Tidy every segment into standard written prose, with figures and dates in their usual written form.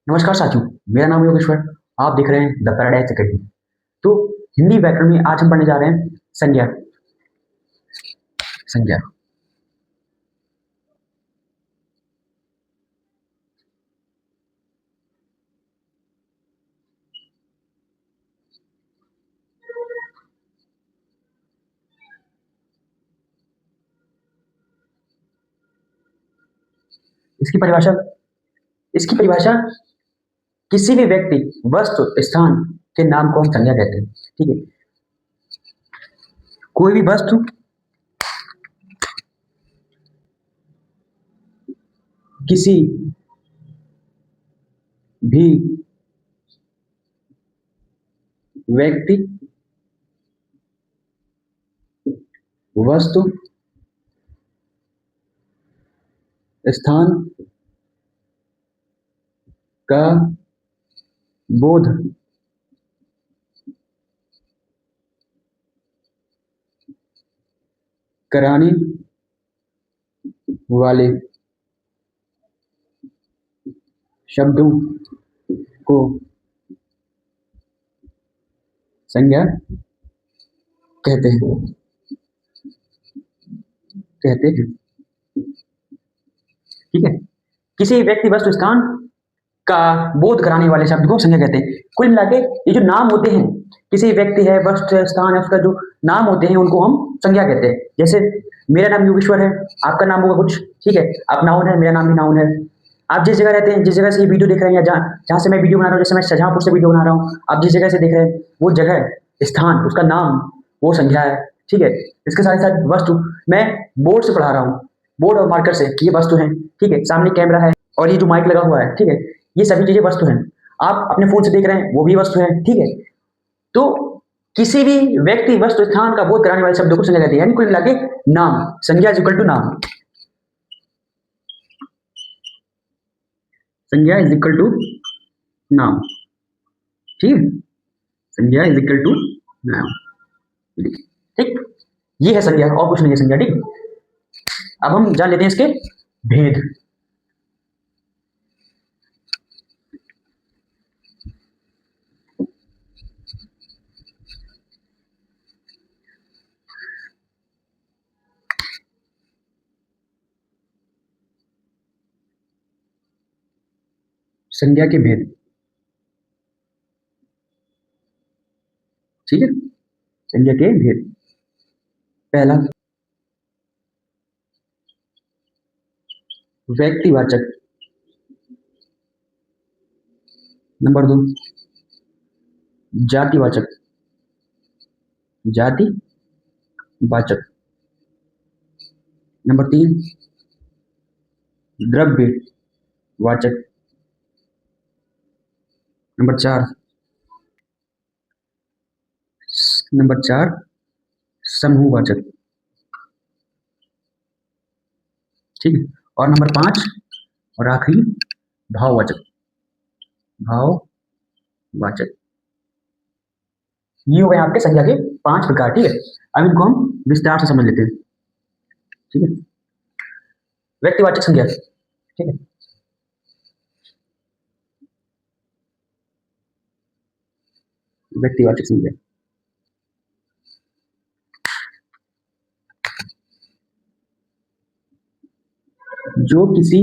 नमस्कार साथियों, मेरा नाम है योगेश्वर। आप देख रहे हैं द पैराडाइज एकेडमी। तो हिंदी व्याकरण में आज हम पढ़ने जा रहे हैं संज्ञा। संज्ञा इसकी परिभाषा इसकी परिभाषा किसी भी व्यक्ति, वस्तु, स्थान के नाम को हम संज्ञा कहते हैं। ठीक है, कोई भी वस्तु, किसी भी व्यक्ति, वस्तु, स्थान का बोध कराने वाले शब्दों को संज्ञा कहते हैं। ठीक है, किसी व्यक्ति, वस्तु, स्थान का बोध कराने वाले शब्द को संज्ञा कहते हैं। कुल मिला के ये जो नाम होते हैं, किसी व्यक्ति है, वस्तु है, स्थान है, उसका जो नाम होते हैं उनको हम संज्ञा कहते हैं। जैसे मेरा नाम योगेश्वर है, आपका नाम होगा कुछ, ठीक है, आप नाउन है, मेरा नाम भी नाउन है। आप जिस जगह रहते हैं, जिस जगह से ये वीडियो देख रहे हैं, या जहाँ से मैं वीडियो बना रहा हूँ, जैसे मैं शाहजहाँपुर से वीडियो बना रहा हूँ, आप जिस जगह से देख रहे हैं वो जगह, स्थान, उसका नाम, वो संज्ञा है। ठीक है, इसके साथ साथ वस्तु, मैं बोर्ड से पढ़ा रहा हूँ, बोर्ड और मार्कर से, ये वस्तु है। ठीक है, सामने कैमरा है और ये जो माइक लगा हुआ है, ठीक है, ये सभी चीजें वस्तु हैं। आप अपने फोन से देख रहे हैं, वो भी वस्तु है। ठीक है, तो किसी भी व्यक्ति, वस्तु, स्थान का बोध कराने वाले शब्दों को संज्ञा कहते हैं। यानी कुल मिला के नाम, संज्ञा इज इक्वल टू नाम। संज्ञा इज इक्वल टू नाम। ठीक, संज्ञा इज इक्वल टू नाम। ठीक, ये है संज्ञा, और कुछ नहीं है संज्ञा। ठीक, अब हम जान लेते हैं इसके भेद। संज्ञा के भेद, ठीक है, संज्ञा के भेद। पहला, व्यक्तिवाचक। नंबर 2, जातिवाचक। जातिवाचक। नंबर 3, द्रव्यवाचक। नंबर 4 समूहवाचक। ठीक है, और नंबर 5 और आखिरी, भाववाचक। भाववाचक। ये हो गए आपके संज्ञा के 5 प्रकार। ठीक है, अब इनको हम विस्तार से समझ लेते हैं। ठीक है, व्यक्तिवाचक संज्ञा। ठीक है, व्यक्तिवाचक संज्ञा, जो किसी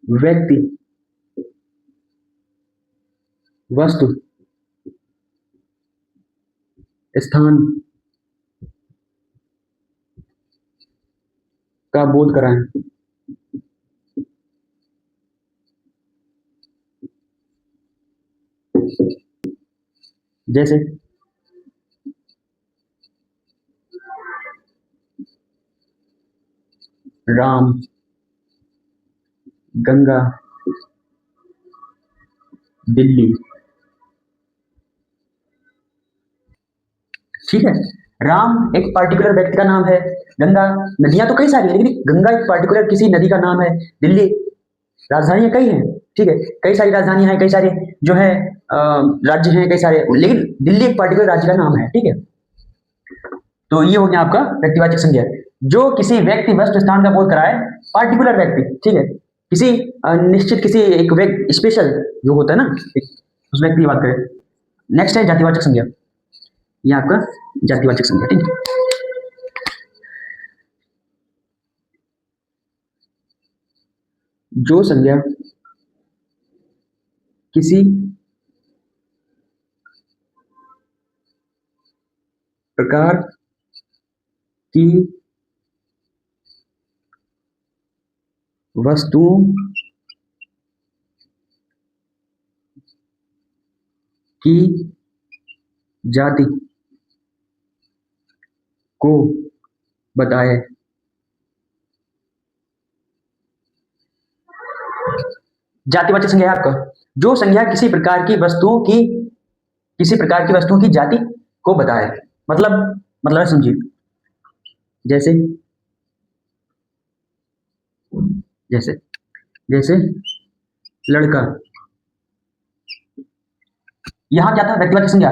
व्यक्ति, वस्तु, स्थान का बोध कराएं। जैसे राम, गंगा, दिल्ली। ठीक है, राम एक पार्टिकुलर व्यक्ति का नाम है, गंगा, नदियां तो कई सारी है, लेकिन गंगा एक पार्टिकुलर किसी नदी का नाम है। दिल्ली, राजधानियां कई हैं। ठीक है, कई सारी राजधानियां हैं, कई सारे जो है राज्य हैं, कई सारे, लेकिन दिल्ली एक पार्टिकुलर राज्य का नाम है। ठीक है, तो ये हो गया आपका व्यक्तिवाचक संज्ञा, जो किसी व्यक्ति, वस्तु, स्थान का बोध कराए, पार्टिकुलर व्यक्ति। ठीक है, किसी निश्चित किसी एक व्यक्ति स्पेशल जो होता है ना, उस व्यक्ति की बात करें। नेक्स्ट है जातिवाचक संज्ञा। ये आपका जातिवाचक संज्ञा, ठीक है। जो संज्ञा किसी प्रकार की वस्तुओं की जाति को बताए। जातिवाचक संज्ञा है आपका जो संज्ञा किसी प्रकार की वस्तुओं की जाति को बताए। मतलब समझिए, जैसे जैसे जैसे लड़का, यहाँ क्या था, व्यक्तिवाचक संज्ञा।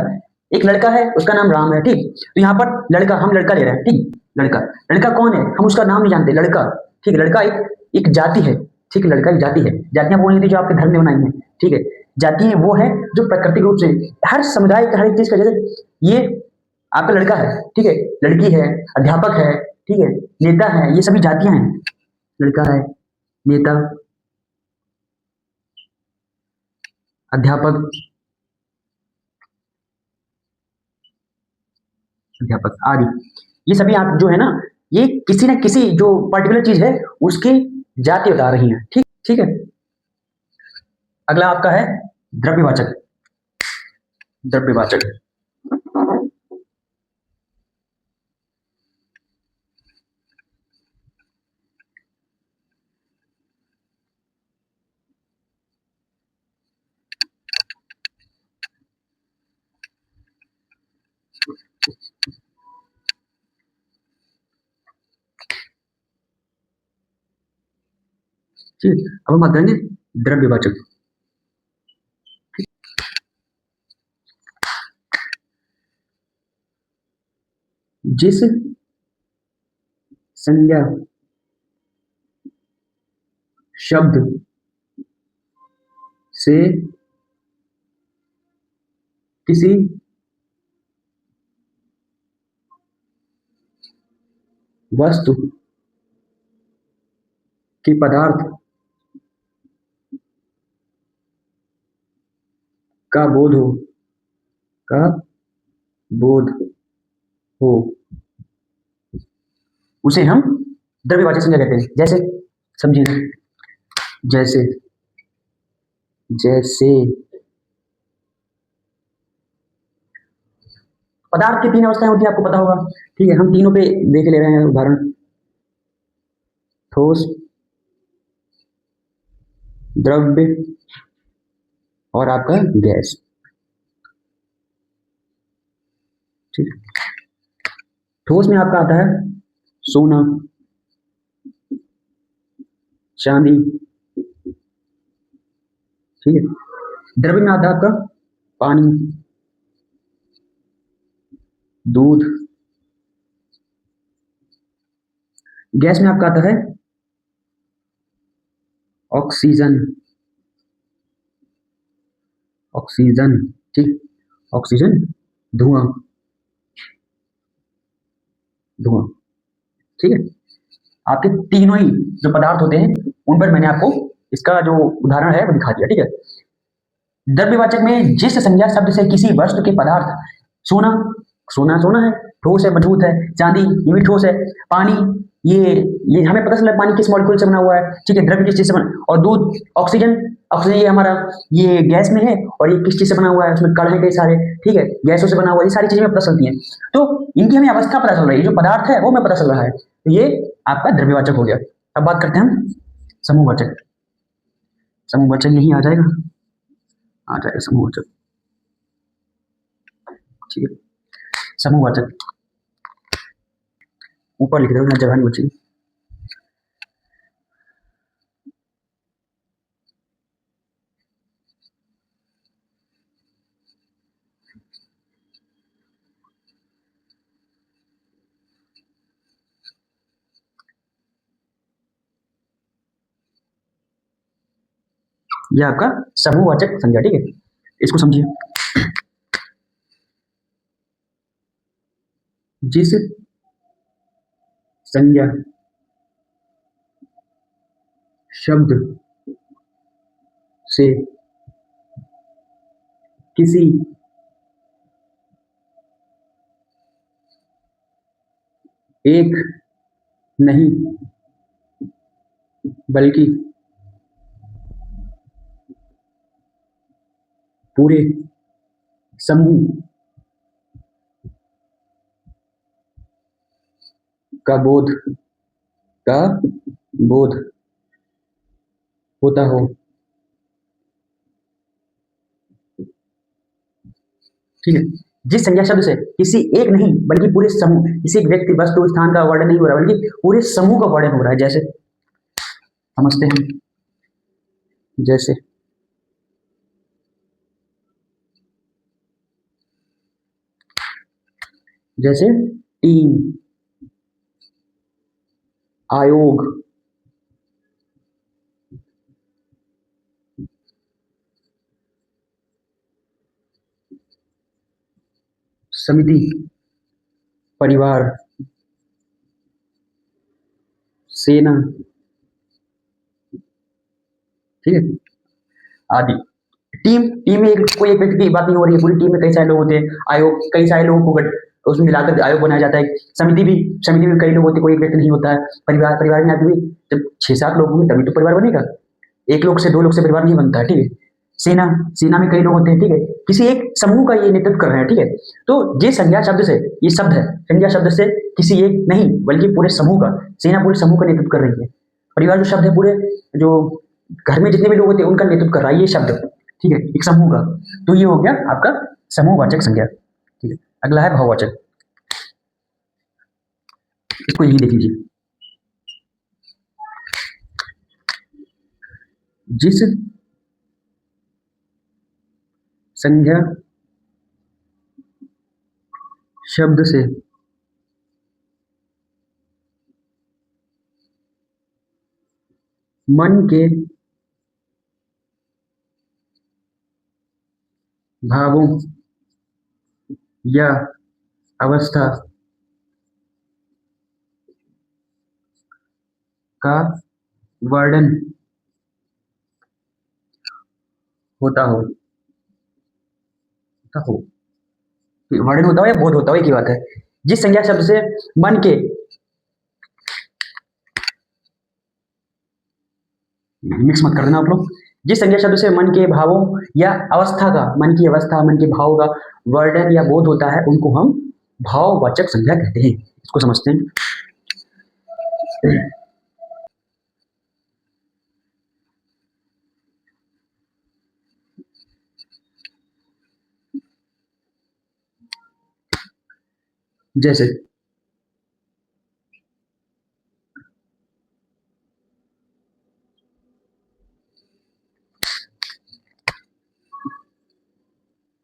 एक लड़का है, उसका नाम राम है, ठीक। तो यहाँ पर लड़का, हम लड़का ले रहे हैं, ठीक। लड़का, लड़का कौन है, हम उसका नाम नहीं जानते, लड़का, ठीक है। लड़का एक एक जाति है, ठीक है। लड़का एक जाति है। जातियां बोलनी थी जो आपके धर्म ने बनाई है, ठीक है। जाति वो है जो प्राकृतिक रूप से हर समुदाय का, हर एक चीज का, जैसे ये आपका लड़का है, ठीक है। लड़की है, अध्यापक है, ठीक है, नेता है, ये सभी जातियां हैं। लड़का है, नेता, अध्यापक, अध्यापक आदि, ये सभी आप जो है ना, ये किसी न किसी जो पर्टिकुलर चीज है उसकी जाति बता रही है, ठीक ठीक है। अगला आपका है द्रव्यवाचक। द्रव्यवाचक, ठीक। अब हम बात करेंगे द्रव्यवाचक। जिस संज्ञा शब्द से किसी वस्तु के पदार्थ का बोध हो, का बोध हो, उसे हम द्रव्यवाचक संज्ञा कहते हैं। जैसे समझिए, जैसे जैसे पदार्थ की तीन अवस्थाएं होती है, आपको पता होगा, ठीक है। हम तीनों पे देख ले रहे हैं उदाहरण। ठोस, द्रव्य और आपका गैस, ठीक है। ठोस में आपका आता है सोना, चांदी, ठीक है। द्रव्य में आता है आपका पानी, दूध। गैस में आपका आता है ऑक्सीजन, ऑक्सीजन, ठीक। ऑक्सीजन, धुआं, धुआं, ठीक है। आपके तीनों ही जो पदार्थ होते हैं उन पर मैंने आपको इसका जो उदाहरण है वो दिखा दिया, ठीक है। द्रव्यवाचक में जिस संज्ञा शब्द से किसी वस्तु के पदार्थ, सोना, सोना सोना है, ठोस है, मजबूत है। चांदी, ये भी ठोस है। पानी, ये हमें पता चला पानी किस मॉलिक्यूल से बना हुआ है, ठीक है, द्रव्य किस चीज से बना। और दूध, ऑक्सीजन, ऑक्सीजन ये हमारा ये गैस में है, और ये किस चीज से बना हुआ है, उसमें कण है कई सारे, ठीक है, गैसों से बना हुआ है। ये सारी चीजें हमें पता चलती हैं। तो इनकी हमें अवस्था पता चल रही है, जो पदार्थ है वो हमें पता चल रहा है। तो ये आपका द्रव्यवाचक हो गया। अब बात करते हैं हम समूहवाचक। समूहवाचक यही आ जाएगा, आ जाएगा समूहवाचक, ठीक है। समूहवाचक ऊपर लिख दो ना, जगह नहीं बची। यह आपका समूहवाचक संज्ञा, ठीक है, इसको समझिए। जिस संज्ञा शब्द से किसी एक नहीं बल्कि पूरे समूह का बोध का बोध होता हो, ठीक है। जिस संज्ञा शब्द से किसी एक नहीं बल्कि पूरे समूह, किसी एक व्यक्ति वस्तु स्थान का वर्णन नहीं हो रहा बल्कि पूरे समूह का वर्णन हो रहा है, जैसे समझते हैं, जैसे जैसे टीम, आयोग, समिति, परिवार, सेना, ठीक है, आदि। टीम, टीम में कोई एक व्यक्ति की बात नहीं हो रही है, पूरी टीम में कई सारे लोग होते हैं। आयोग, कई सारे लोगों को उसमें मिलाकर आयोग बनाया जाता है। समिति में कई लोग होते हैं, कोई एक व्यक्ति नहीं होता है। परिवार, परिवार में आदमी जब 6-7 लोग होंगे तभी तो परिवार बनेगा, एक लोग से 2 लोग से परिवार नहीं बनता है, ठीक है। सेना, सेना में कई लोग होते हैं, ठीक है, किसी एक समूह का ये नेतृत्व कर रहे हैं, ठीक है। तो ये संज्ञा शब्द से, ये शब्द है, संज्ञा शब्द से किसी एक नहीं बल्कि पूरे समूह का, सेना पूरे समूह का नेतृत्व कर रही है। परिवार जो शब्द है, पूरे जो घर में जितने भी लोग होते हैं उनका नेतृत्व कर रहा है ये शब्द, ठीक है, एक समूह का। तो ये हो गया आपका समूहवाचक संज्ञा, ठीक है। अगला है भाववाचक, इसको यही देख लीजिए। जिस संज्ञा शब्द से मन के भावों या अवस्था का वर्णन होता हो, वर्णन होता हो या बोध होता हो, एक ही बात है। जिस संज्ञा शब्द से मन के, मिक्स मत कर देना आप लोग, जिस संज्ञा शब्द से मन के भावों या अवस्था का, मन की अवस्था, मन के भाव का वर्णन या बोध होता है उनको हम भाववाचक संज्ञा कहते हैं। इसको समझते हैं। जैसे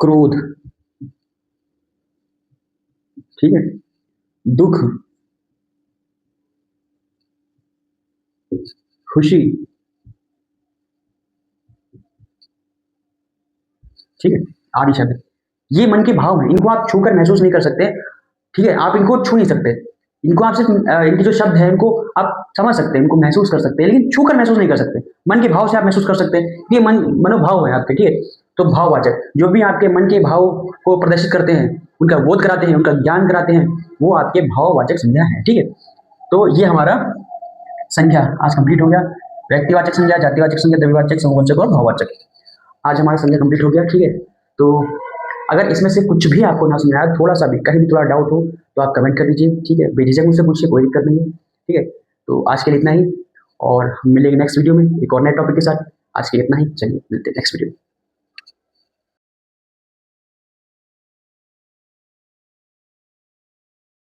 क्रोध, ठीक है, दुख, खुशी, ठीक है, आदि शब्द ये मन के भाव हैं, इनको आप छूकर महसूस नहीं कर सकते, ठीक है, आप इनको छू नहीं सकते, इनको आप सिर्फ इनके जो शब्द है इनको आप समझ सकते हैं, इनको महसूस कर सकते हैं, लेकिन छू कर महसूस नहीं कर सकते। मन के भाव से आप महसूस कर सकते हैं, ये मनोभाव है आपके, ठीक है। तो भाववाचक जो भी आपके मन के भाव को प्रदर्शित करते हैं, उनका बोध कराते हैं, उनका ज्ञान कराते हैं, वो आपके भाववाचक संज्ञा है, ठीक है। तो ये हमारा संज्ञा आज कंप्लीट हो गया। व्यक्तिवाचक संज्ञा, जातिवाचक संज्ञा, द्रव्यवाचक, समूहवाचक और भाववाचक, आज हमारा संज्ञा कंप्लीट हो गया, ठीक है। तो अगर इसमें से कुछ भी आपको ना समझ आया, थोड़ा सा भी कहीं भी थोड़ा डाउट हो तो आप कमेंट कर दीजिए, ठीक है, बेझिझक मुझसे पूछिए, कोई दिक्कत नहीं है, ठीक है। तो आज के लिए इतना ही, और हम मिलेंगे नेक्स्ट वीडियो में एक और नए टॉपिक के साथ। आज के लिए इतना ही, चलिए मिलते हैं नेक्स्ट वीडियो में।